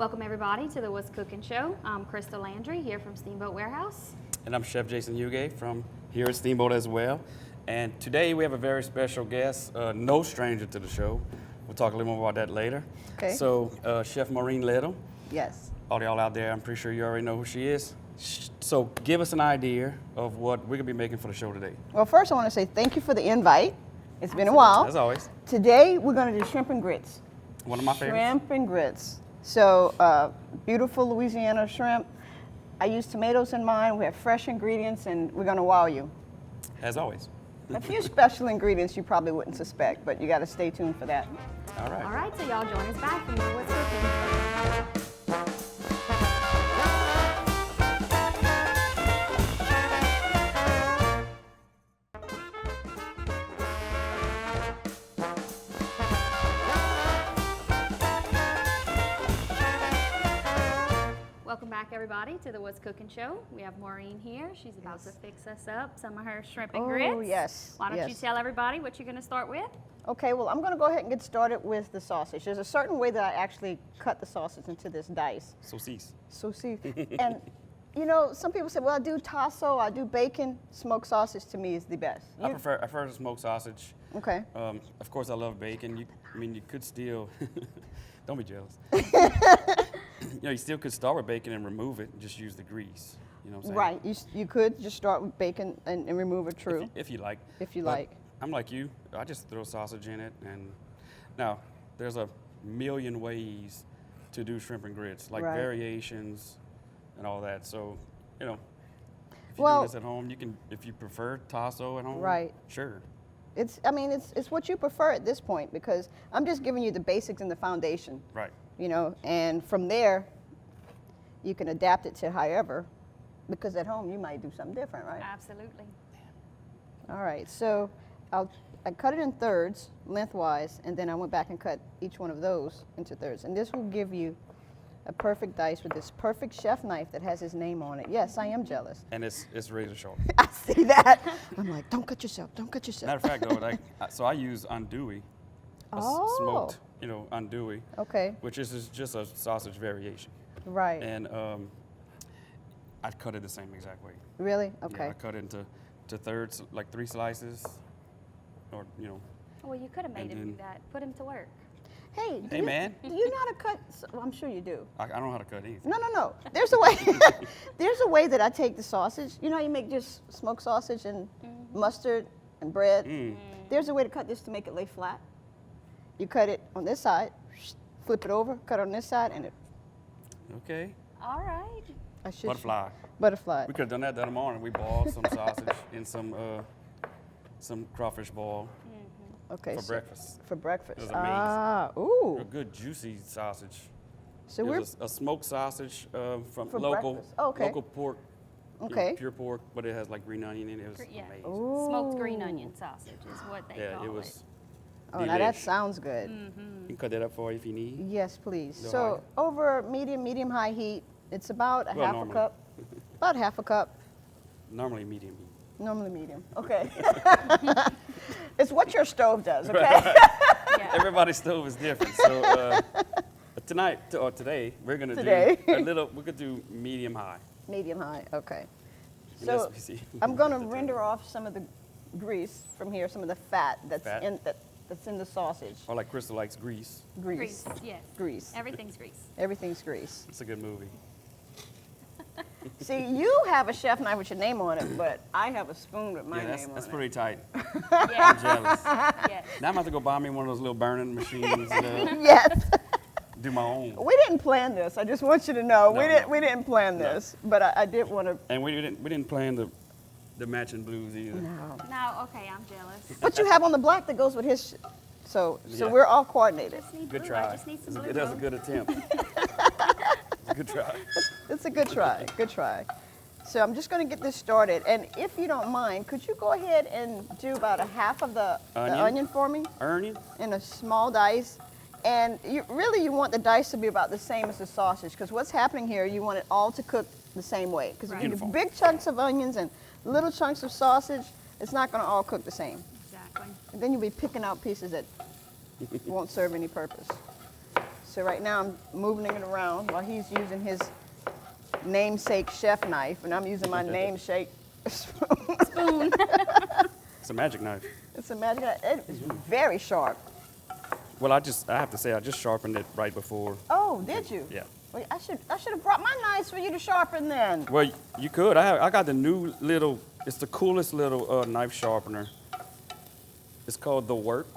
Welcome everybody to the What's Cookin' Show. I'm Crystal Landry here from Steamboat Warehouse. And I'm Chef Jason Hugay from here at Steamboat as well. And today we have a very special guest, no stranger to the show. We'll talk a little more about that later. Okay. So Chef Maureen Liitle. Yes. All y'all out there, I'm pretty sure you already know who she is. So give us an idea of what we're gonna be making for the show today. Well, first I want to say thank you for the invite. It's been a while. As always. Today we're going to do shrimp and grits. One of my favorites. Shrimp and grits. So beautiful Louisiana shrimp. I use tomatoes in mine. We have fresh ingredients, and we're going to wow you. As always. A few special ingredients you probably wouldn't suspect, but you got to stay tuned for that. All right. All right, so y'all join us back for more What's Cookin'. Welcome back, everybody, to the What's Cookin' Show. We have Maureen here. She's about to fix us up some of her shrimp and grits. Oh, yes. Why don't you tell everybody what you're going to start with? Okay, well, I'm going to go ahead and get started with the sausage. There's a certain way that I actually cut the sausage into this dice. Saucisse. Saucisse. And, you know, some people say, well, I do tasso, I do bacon. Smoked sausage to me is the best. I prefer the smoked sausage. Okay. Of course, I love bacon. You could still, don't be jealous. You know, you still could start with bacon and remove it and just use the grease. You know what I'm saying? Right. You could just start with bacon and remove it, true. If you like. If you But like. I'm like you. I just throw sausage in it. And now, there's a million ways to do shrimp and grits, like Right. variations and all that. So, you know, if you Well- do this at home, you can, if you prefer tasso at home, Right. sure. It's what you prefer at this point, because I'm just giving you the basics and the foundation, Right. you know, and from there, you can adapt it to however, because at home you might do something different, right? Absolutely. All right, so I cut it in thirds, lengthwise, and then I went back and cut each one of those into thirds. And this will give you a perfect dice with this perfect chef knife that has his name on it. Yes, I am jealous. And it's razor sharp. I see that. I'm like, don't cut yourself, don't cut yourself. Matter of fact, though, so I use andouille, smoked, andouille, Okay, which is just a sausage variation. right. And I cut it the same exact way. Really? Yeah, Okay. I cut it into thirds, like 3 slices, or Well, you could have made And him do then- that. Put him to work. Hey, Hey, man. do you know how to cut? Well, I'm sure you do. I don't know how to cut anything. No. There's a way. There's a way that I take the sausage. You know how you make just smoked sausage and mustard and bread? There's a way to cut this to make it lay flat. You cut it on this side, flip it over, cut on this side, and it. Okay. All right. I should. Butterfly. We could have done that the other morning. We boiled some sausage in some crawfish ball Okay. for so- breakfast. For breakfast. It was amazing. Ah, ooh. A good juicy sausage. So It we're was a smoked sausage from For local breakfast. Oh, okay. local pork. Okay. Pure pork, but it has like green onion in it. It was Yeah. amazing. Smoked green Ooh. onion sausage is what they Yeah, call it was. Oh, now that delish. sounds good. You can cut that up for you if you need. Yes, please. Go So high. over medium high heat. It's about a Well, half normally. a cup. About half a cup. Normally medium heat. Normally medium. Okay. It's what your stove does, okay? Yeah. Everybody's stove is different. So today, we're gonna Today. do a little. We could do medium high. Medium high, okay. And So let's see. I'm going to render off some of the grease from here, some of the fat that's Fat? that's in the sausage. Or like Crystal likes grease. Grease. Yes. Grease. Everything's grease. Everything's grease. It's a good movie. See, you have a chef knife with your name on it, but I have a spoon with my Yeah, name that's on pretty tight. Yeah. Jealous. Yes. Now I'm about to go buy me one of those little burning machines. it. Yes. Do my own. We didn't plan this. I just want you to know. No. We didn't plan No. this, but I did want to. And we didn't plan the matching blues either. No. No, okay, I'm jealous. What you have on the black that goes with his. So Yeah. we're all coordinated. Just need Good blue. try. I just need some blue. That was a though. good attempt. It's a good try. It's a good try. Good try. So I'm just going to get this started. And if you don't mind, could you go ahead and do about a half of the onion for me Onion? in a small dice? And you want the dice to be about the same as the sausage, because what's happening here, you want it all to cook the same way. Because if you do Uniform. big chunks of onions and little chunks of sausage, it's not going to all cook the same. Exactly. And then you'll be picking out pieces that won't serve any purpose. So right now I'm moving it around while he's using his namesake chef knife, and I'm using my namesake spoon. It's a magic knife. It's a magic knife. It's very sharp. Well, I have to say, I just sharpened it right before. Oh, did you? Yeah. Wait, I should have brought my knives for you to sharpen then. Well, you could. I got the new little, it's the coolest little knife sharpener. It's called The Works.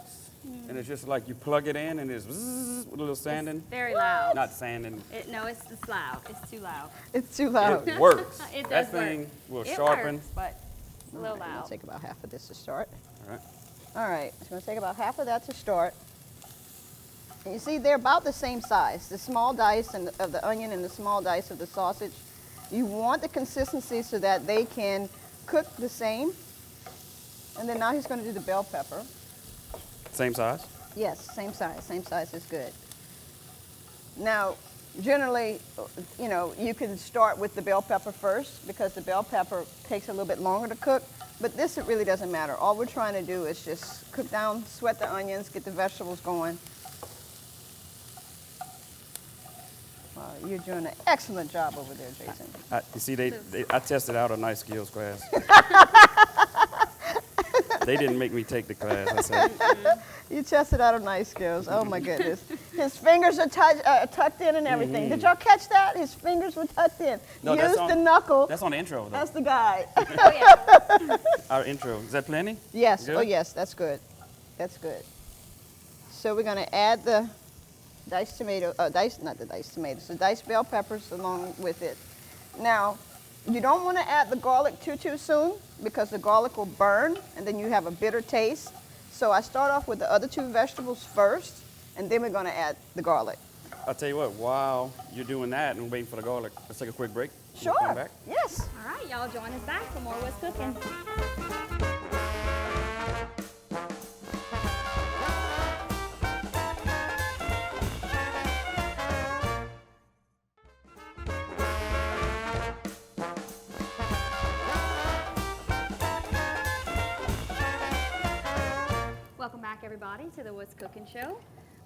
And it's just like you plug it in and it's zzz, with a little sanding. It's very loud. Not sanding. No, it's loud. It's too loud. It's too loud. It works. It That does thing work. will It sharpen. works, but it's a little I'll loud. take about half of this to start. All right. All right, it's going to take about half of that to start. And you see, they're about the same size. The small dice of the onion and the small dice of the sausage. You want the consistency so that they can cook the same. And then now he's going to do the bell pepper. Same size? Yes, same size. Same size is good. Now, generally, you know, you can start with the bell pepper first because the bell pepper takes a little bit longer to cook. But this, it really doesn't matter. All we're trying to do is just cook down, sweat the onions, get the vegetables going. Wow, you're doing an excellent job over there, Jason. You see, I tested out a nice skills class. They didn't make me take the class. I said, You tested out of nice skills. Oh my goodness. His fingers are tucked in and everything. Did y'all catch that? His fingers were tucked in. No, Use the knuckle. That's on the intro, though. That's the guy. Oh, yeah. Our intro. Is that plenty? Yes. Good? Oh yes, that's good. That's good. So we're going to add the diced tomato, not the diced tomatoes, the diced bell peppers along with it. Now, you don't want to add the garlic too soon because the garlic will burn and then you have a bitter taste. So I start off with the other two vegetables first and then we're going to add the garlic. I'll tell you what, while you're doing that and waiting for the garlic, let's take a quick break. Sure. We'll come back. Yes. All right, y'all join us back for more What's Cooking. Welcome back, everybody, to the What's Cooking show.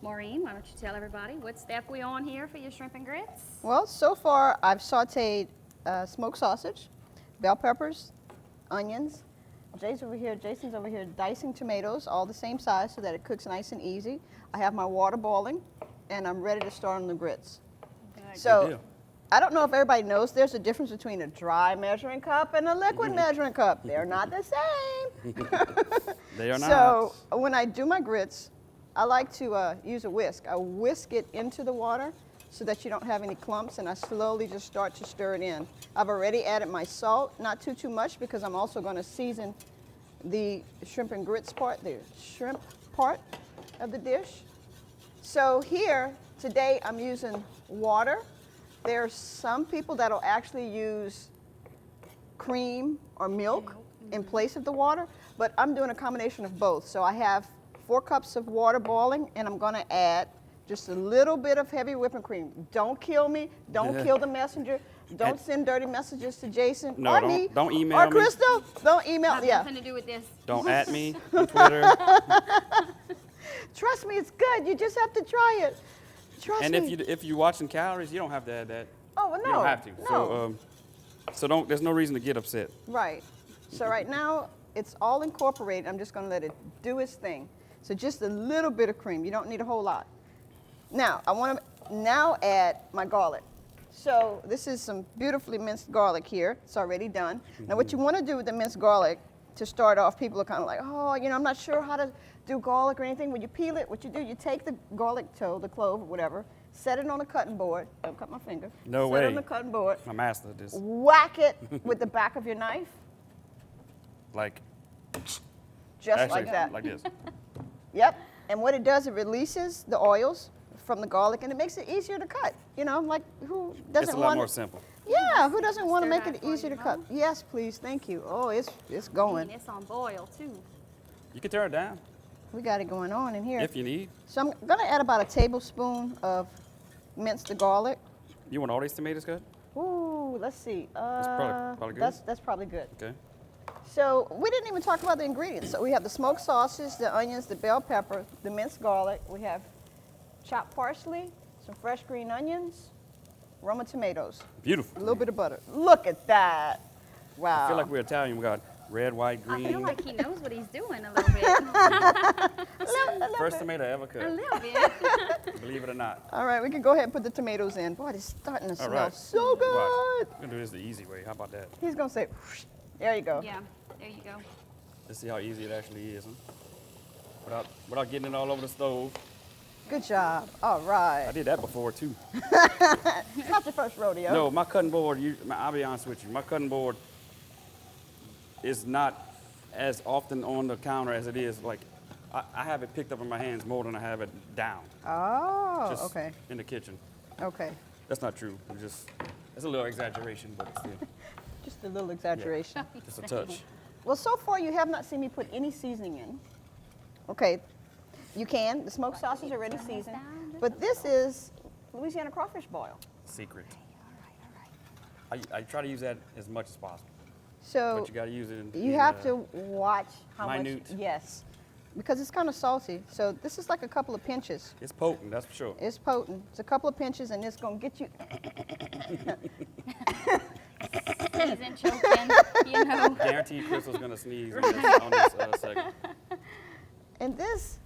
Maureen, why don't you tell everybody what step we on here for your shrimp and grits? Well, so far I've sauteed smoked sausage, bell peppers, onions. Jason's over here dicing tomatoes, all the same size so that it cooks nice and easy. I have my water boiling, and I'm ready to start on the grits. Good. So, deal. I don't know if everybody knows there's a difference between a dry measuring cup and a liquid measuring cup. They're not the same. They are not. So when I do my grits, I like to use a whisk. I whisk it into the water so that you don't have any clumps, and I slowly just start to stir it in. I've already added my salt, not too much, because I'm also going to season the shrimp and grits part, the shrimp part of the dish. So here, today, I'm using water. There's some people that'll actually use cream or milk in place of the water, but I'm doing a combination of both. So I have 4 cups of water boiling, and I'm going to add just a little bit of heavy whipping cream. Don't kill me. Don't kill the messenger. Don't send dirty messages to Jason or me. Don't email or me. Crystal. Don't email. Has Yeah. nothing to do with this. Don't at me on Twitter. Trust me, it's good. You just have to try it. Trust And me. if you're watching calories, you don't have to add that. Oh, well, no. You don't have to. No. So don't. There's no reason to get upset. Right. So right now, it's all incorporated. I'm just going to let it do its thing. So just a little bit of cream. You don't need a whole lot. Now, I want to now add my garlic. So this is some beautifully minced garlic here. It's already done. Now, what you want to do with the minced garlic, to start off, people are kind of like, oh, you know, I'm not sure how to do garlic or anything. When you peel it, what you do, you take the garlic toe, the clove or whatever, set it on a cutting board. Don't cut my finger. No set way. it on the cutting board. My master this. Whack it with the back of your knife, Like. just Actually, like that. Like this. Yep. And what it does, it releases the oils from the garlic, and it makes it easier to cut. You know, like who doesn't It's a want? lot more simple. Yeah, who doesn't want to Stir make that it for easier you, to cut? Mom? Yes, please. Thank you. Oh, it's I going. mean, it's on boil, too. You can turn it down We got it going on in here. if you need. So I'm gonna add about a tablespoon of minced garlic. You want all these tomatoes cut? Ooh, let's see. probably good. That's probably good. Okay. So we didn't even talk about the ingredients. So we have the smoked sausage, the onions, the bell pepper, the minced garlic. We have chopped parsley, some fresh green onions, Roma tomatoes, a Beautiful. little bit of butter. Look at that. Wow. I feel like we're Italian. We got red, white, I green. feel like he knows what he's doing a little bit. First tomato ever a cut. little bit. Believe it or not. All right, we can go ahead and put the tomatoes in. Boy, it's starting to smell right. so Watch. good. We're gonna do this the easy way. How about that? He's going to say, whoosh. There you go. Yeah, there you go. Let's see how easy it actually is, huh? Without getting it all over the stove. Good job. All I right. did that before too. Not your first rodeo. No, my cutting board, I'll be honest with you, my cutting board is not as often on the counter as it is. Like, I have it picked up in my hands more than I have it down. Oh, Just okay. in the kitchen. Okay. That's not true. It's a little exaggeration, but still, Just a little exaggeration. just a touch. Well, so far you have not seen me put any seasoning in. Okay, you can. The smoked sausage already seasoned. But this is Louisiana crawfish boil. Secret. I try to use that as much as possible, So but you got to use it in. you have to watch how minute. much. Yes, because it's kind of salty. So this is like a couple of pinches. It's potent, that's for sure. It's potent. It's a couple of pinches, and it's gonna get you. Sneezing, choking, you know. Guaranteed Crystal's gonna sneeze on this segment. And this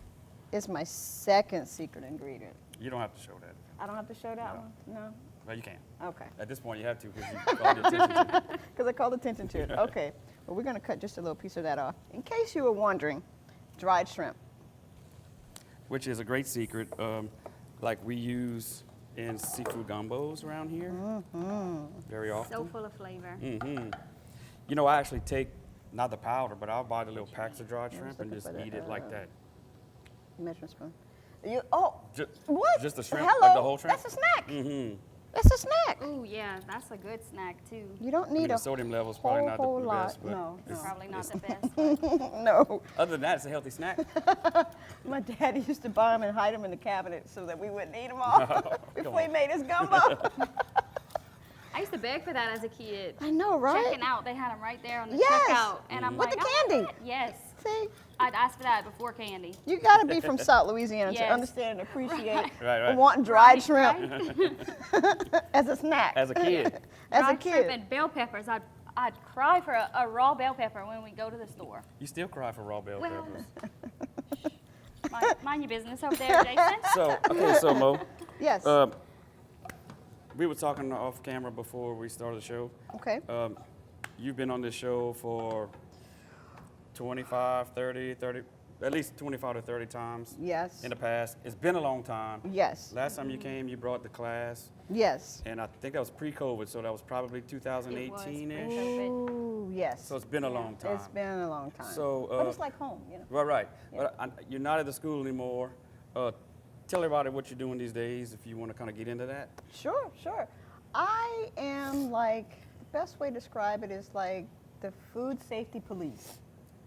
is my second secret ingredient. You don't have to show that. I don't have to show that one. No. Well, you can. Okay. At this point, you have to because you called your attention to it. Because I called attention to it. Okay. Well, we're going to cut just a little piece of that off. In case you were wondering, dried shrimp. Which is a great secret, like we use in seafood gumbos around here very often. So full of flavor. You know, I actually take, not the powder, but I'll buy the little packs of dried was shrimp and looking just for the, eat it like that. Measuring spoon. Oh, Ju- what? Just the shrimp, Hello. like the whole shrimp? That's a snack. Mm-hmm. That's a snack. Ooh, yeah, that's a good snack too. You don't I mean, need the a sodium level's probably not whole the lot. best, but No, it's- Probably not it's- the best. no. other than that, it's a healthy snack. My daddy used to buy them and hide them in the cabinet so that we wouldn't eat them all before he on. made his gumbo. I used to beg for that as a kid. I know, right? Checking out, they had them right there on the Yes. checkout, and I'm With like, the "I want candy." that." Yes, See, I'd ask for that before candy. you got to be from South Louisiana to Yes. understand and appreciate Right. wanting dried shrimp Right? as a snack. As a kid. As a Dried shrimp kid. and bell peppers. I'd cry for a raw bell pepper when we go to the store. You still cry for raw bell Well, peppers. mind your business over there, Jason. So, okay, so Mo, Yes. we were talking off camera before we started the show. Okay. You've been on this show for 25, 30, at least 25 to 30 times Yes. in the past. It's been a long time. Yes. Last time you came, you brought the class, Yes. and I think that was pre-COVID, so that was probably 2018-ish. pre-COVID. Ooh, yes. So it's been a Yeah. long time. It's been a long time. So, but it's like home, you know. Right. Yeah. But you're not at the school anymore. Tell everybody what you're doing these days if you want to kind of get into that. Sure, sure. I am like, the best way to describe it is like the food safety police.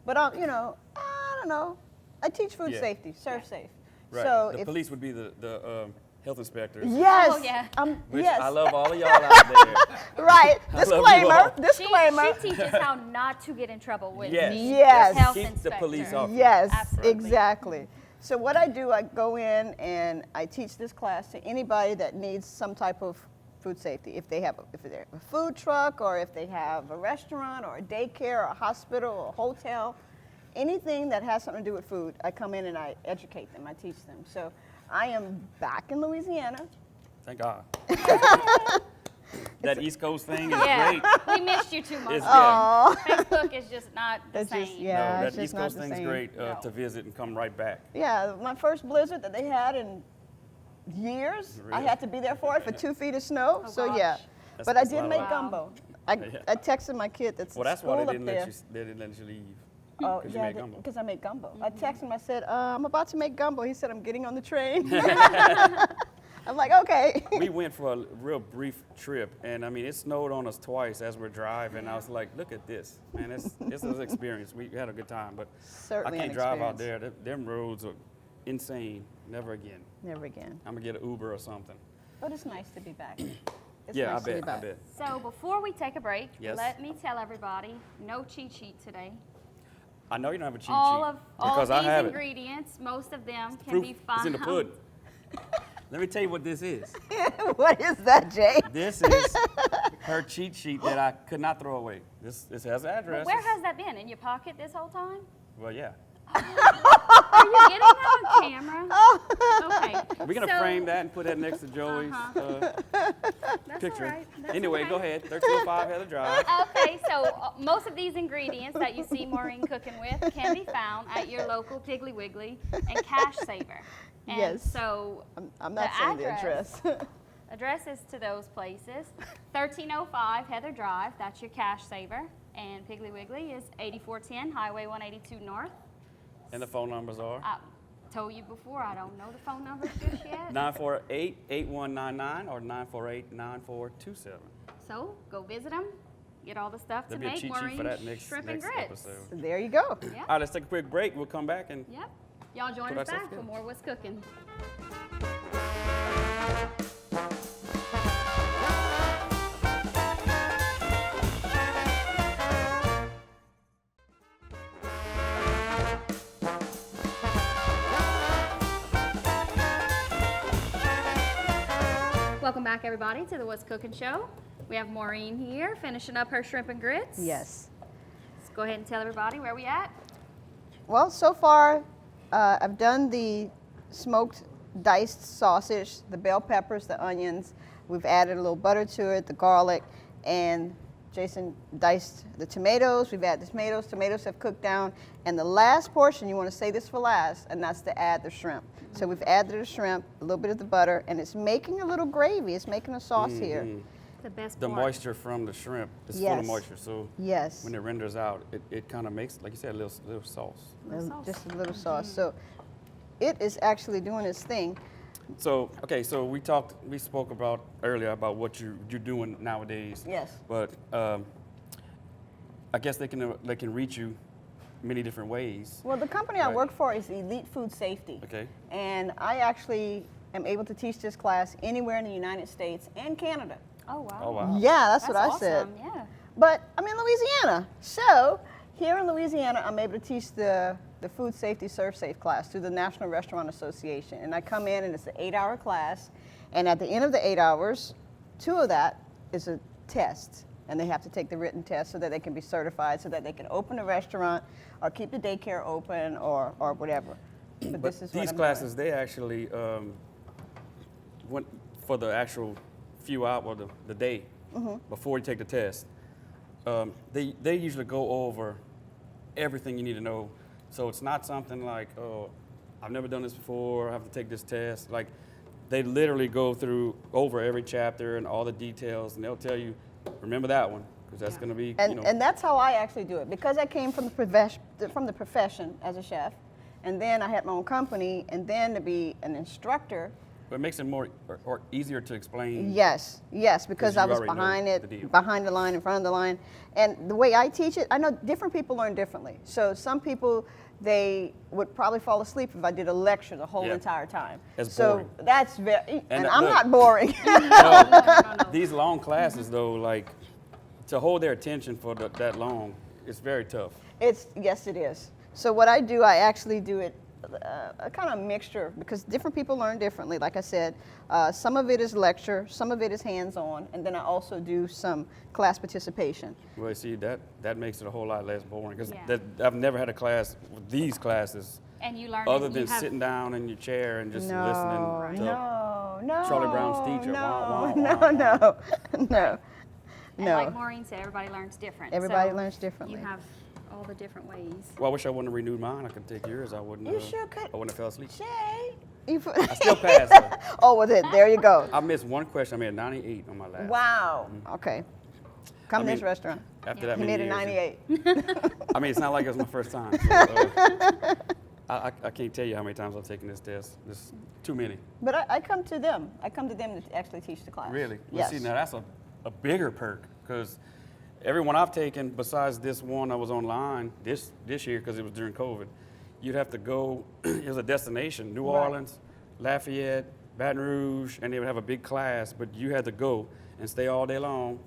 But, you know, I don't know. I teach food Yeah. safety, serve safe. Right. So the if, police would be the health inspectors. yes. Oh, yeah. Which yes. I love all of y'all out there. Right. I love you Disclaimer. all. Disclaimer. She teaches how not to get in trouble with Yes. the Yes. health Keep the inspector. police off. Yes, Absolutely. exactly. So what I do, I go in and I teach this class to anybody that needs some type of food safety. If they have, if they're a food truck, or if they have a restaurant, or a daycare, or a hospital, or a hotel, anything that has something to do with food, I come in and I educate them. I teach them. So I am back in Louisiana. Thank God. That East Coast thing is Yeah, great. we missed you too much. It's, yeah. Facebook is just not the It's same. just, yeah, No, it's that just East not Coast the thing's same. great No. to visit and come right back. Yeah, my first blizzard that they had in years, I Really? had to be there for it for 2 feet of snow. Oh, so gosh. yeah, That's- but I that's a did lot make of gumbo. I, Yeah. I texted my kid that's Well, at that's school why they up didn't there. let you. They didn't let you leave. Oh, 'Cause you yeah, made gumbo. because I make gumbo. I texted him. I said, I'm about to make gumbo. He said, I'm getting on the train. I'm like, okay. We went for a real brief trip, and I mean, it snowed on us twice as we're driving. I was like, look at this, man. This is an experience. We had a good time, but Certainly I can't an drive out experience. there. Them roads are insane. Never again. Never again. I'm gonna get an Uber or something. But it's nice to be back. It's Yeah, nice I to be bet. I back. bet. So before we take a break, Yes. let me tell everybody, no cheat sheet today. I know you don't have a cheat All sheet of all because I these have ingredients, most of them it. can Proof be it's found. in the pudding. Let me tell you what this is. What is that, Jay? This is her cheat sheet that I could not throw away. This has addresses. Where has that been? In your pocket this whole time? Well, yeah. Are you getting that on camera? Okay. We're going to frame that and put that next to Joey's That's picture. all right. That's Anyway, okay. go ahead. 1305 Heather Drive. Okay, so most of these ingredients that you see Maureen cooking with can be found at your local Piggly Wiggly and Cash Saver. And Yes. so I'm not saying the address. addresses to those places, 1305 Heather Drive, that's your Cash Saver, and Piggly Wiggly is 8410 Highway 182 North. And the phone numbers are? I told you before, I don't know the phone numbers just yet. 948-8199 or 948-9427. So go visit them, get all the stuff There'll to be a make cheat sheet for Maureen's that next shrimp and grits. episode. There you go. Yep. All right, let's take a quick break. We'll come back and Yep. Y'all join Put us ourselves back for together. more What's Cooking. Welcome back, everybody, to the What's Cooking show. We have Maureen here finishing up her shrimp and grits. Yes. Let's go ahead and tell everybody where we at. Well, so far, I've done the smoked diced sausage, the bell peppers, the onions. We've added a little butter to it, the garlic, and Jason diced the tomatoes. We've added the tomatoes. Tomatoes have cooked down. And the last portion, you want to save this for last, and that's to add the shrimp. So we've added the shrimp, a little bit of the butter, and it's making a little gravy. It's making a sauce here. The best the part. moisture from the shrimp is full Yes. of moisture. So Yes. when it renders out, it kind of makes, like you said, a little sauce. Little sauce. Just a little sauce. So it is actually doing its thing. So, okay, so we spoke about earlier about what you're doing nowadays. Yes. But I guess they can reach you many different ways. Well, the company I Right. work for is Elite Food Safety. Okay. And I actually am able to teach this class anywhere in the United States and Canada. Oh, wow. Oh, wow. Yeah, that's what I said. awesome. Yeah. But I'm in Louisiana. So here in Louisiana, I'm able to teach the Food Safety Serve Safe class through the National Restaurant Association. And I come in and it's an 8-hour class. And at the end of the 8 hours, 2 of that is a test. And they have to take the written test so that they can be certified, so that they can open a restaurant or keep the daycare open or whatever. But this is what these I'm classes, they actually went for the actual few hours of the day before you take the test. They usually go over everything you need to know. So it's not something like, oh, I've never done this before, I have to take this test. Like, they literally go through over every chapter and all the details, and they'll tell you, remember that one, because that's going to be, And, you know. and that's how I actually do it, because I came from the profession as a chef, and then I had my own company, and then to be an instructor. But it makes it more or easier to explain. Yes, because you I was already know behind the deal. it, behind the line, in front of the line. And the way I teach it, I know different people learn differently. So some people, they would probably fall asleep if I did a lecture the whole Yeah. entire time. That's so boring. that's very, and I'm look- not boring. No. These long classes, though, like, to hold their attention for that long, it's very tough. Yes, it is. So what I do, I actually do it a kind of mixture, because different people learn differently. Like I said, some of it is lecture, some of it is hands-on, and then I also do some class participation. Well, see, that makes it a whole lot less boring, because Yeah. I've never had a class with these classes And you learn other it, than you have, sitting down in your chair and just listening to No, Charlie Brown's teacher. No, Wah, wah, no, wah, no. And No. like Maureen said, everybody learns different. Everybody So learns differently. You have all the different ways. Well, I wish I wouldn't have renewed mine. I could take yours. I wouldn't. You sure could. I wouldn't have fell asleep. Jay. I still passed. Though. Oh, well, there you go. I missed one question. I made a 98 on my last. Wow. Okay. Come to I this mean, restaurant. After Yeah. that He many made a years, 98. I mean, it's not like it was my first time. So, I can't tell you how many times I've taken this test. There's too many. But I come to them. I come to them to actually teach the class. Really? Well, Yes. see, now that's a bigger perk, because everyone I've taken, besides this one I was online this year because it was during COVID, you'd have to go, it was a destination, New Right. Orleans, Lafayette, Baton Rouge, and they would have a big class, but you had to go and stay all day long,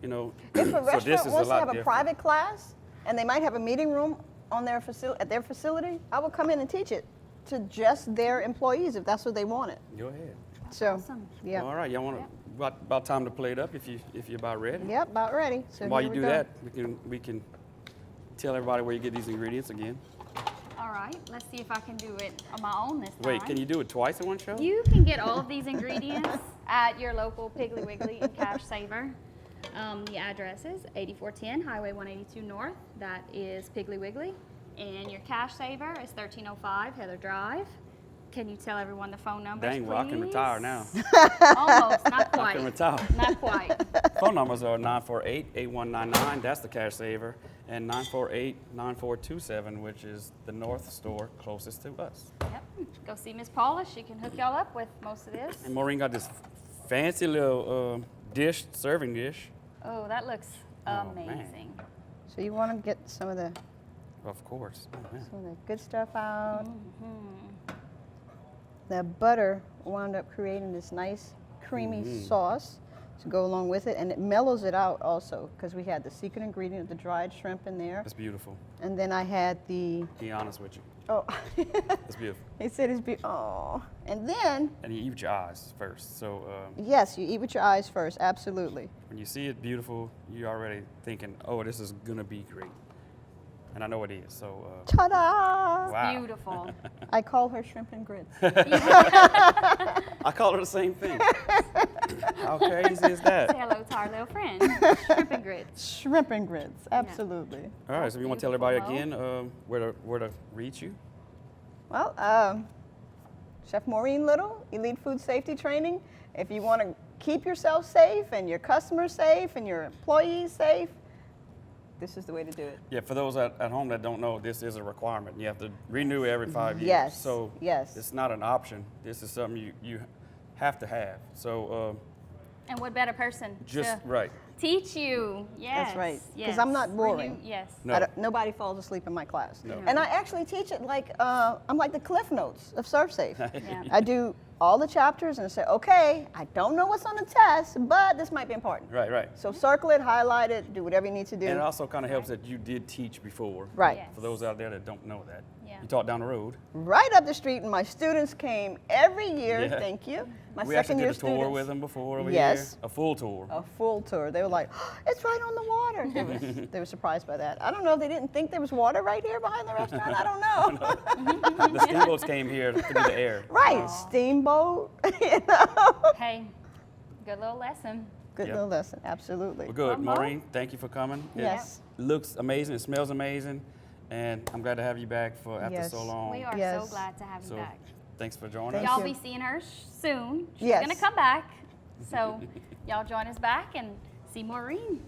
you know. If a So restaurant this is wants a to lot have a different. private class, and they might have a meeting room on their at their facility, I will come in and teach it to just their employees if that's what they wanted. Go ahead. So, Awesome. yeah. All right, y'all want to about time to plate it up if you're about ready. Yep, about ready. So While here you we do go. that, we can tell everybody where you get these ingredients again. All right, let's see if I can do it on my own this time. Wait, can you do it twice in one show? You can get all of these ingredients at your local Piggly Wiggly and Cash Saver. The address is 8410 Highway 182 North. That is Piggly Wiggly. And your Cash Saver is 1305 Heather Drive. Can you tell everyone the phone numbers, Dang, well, I can please? retire now. Almost, not I quite. can retire. Not quite. Phone numbers are 948-8199, that's the Cash Saver, and 948-9427, which is the North store closest to us. Yep. Go see Miss Paula. She can hook y'all up with most of this. And Maureen got this fancy little serving dish. Oh, that looks Oh, man. amazing. So you want to get some of the Of course. Oh, man. good stuff out. Mm-hmm. The butter wound up creating this nice creamy sauce to go along with it, and it mellows it out also because we had the secret ingredient of the dried shrimp in there, That's beautiful. and then I had the Be honest with you. oh, It's beautiful. he said it's oh, and then And you eat with your eyes first. So yes, you eat with your eyes first, absolutely. when you see it beautiful, you're already thinking, oh, this is going to be great. And I know it is. So, Ta-da! wow. Beautiful. I call her shrimp and grits. I call her the same thing. How crazy is Say that? hello to our little friend, Shrimp and Grits. Shrimp and grits, absolutely. All right, so you want to tell Beautiful, everybody Mo. again where to reach you? Well, Chef Maureen Liitle, Elite Food Safety Training. If you want to keep yourself safe and your customers safe and your employees safe, this is the way to do it. Yeah, for those at home that don't know, this is a requirement. You have to renew every 5 years. Yes, So yes. it's not an option. This is something you have to have. So And what better person just to right. teach you? Yes. That's right, 'cause Yes. I'm not boring. Yes. No. Nobody falls asleep in my class. No. And I actually teach it like, I'm like the Cliff Notes of ServSafe. Yeah. I do all the chapters and say, okay, I don't know what's on the test, but this might be important. Right, right. So circle it, highlight it, do whatever you need to do. And it also kind of helps that you did teach before. Right. Yes. For those out there that don't know that. Yeah. You taught down the road. Right up the street, and my students came every year. Yeah. Thank you. My We second actually year did a tour students. with them before over Yes. here. A full tour. A full tour. They were like, oh, it's right on the water. They were surprised by that. I don't know if they didn't think there was water right here behind the restaurant. I don't know. The steamboats came here to do the air. Right, steamboat. You know? Hey, good little lesson. Good Yep. little lesson, absolutely. Well, good. Well, Mo? Maureen, thank you for coming. It Yes. looks amazing. It smells amazing. And I'm glad to have you back for after Yes. so long. We are Yes. so glad to have you So back. thanks for joining Thank us. Y'all you. be seeing her soon. She's Yes. gonna come back. So y'all join us back and see Maureen.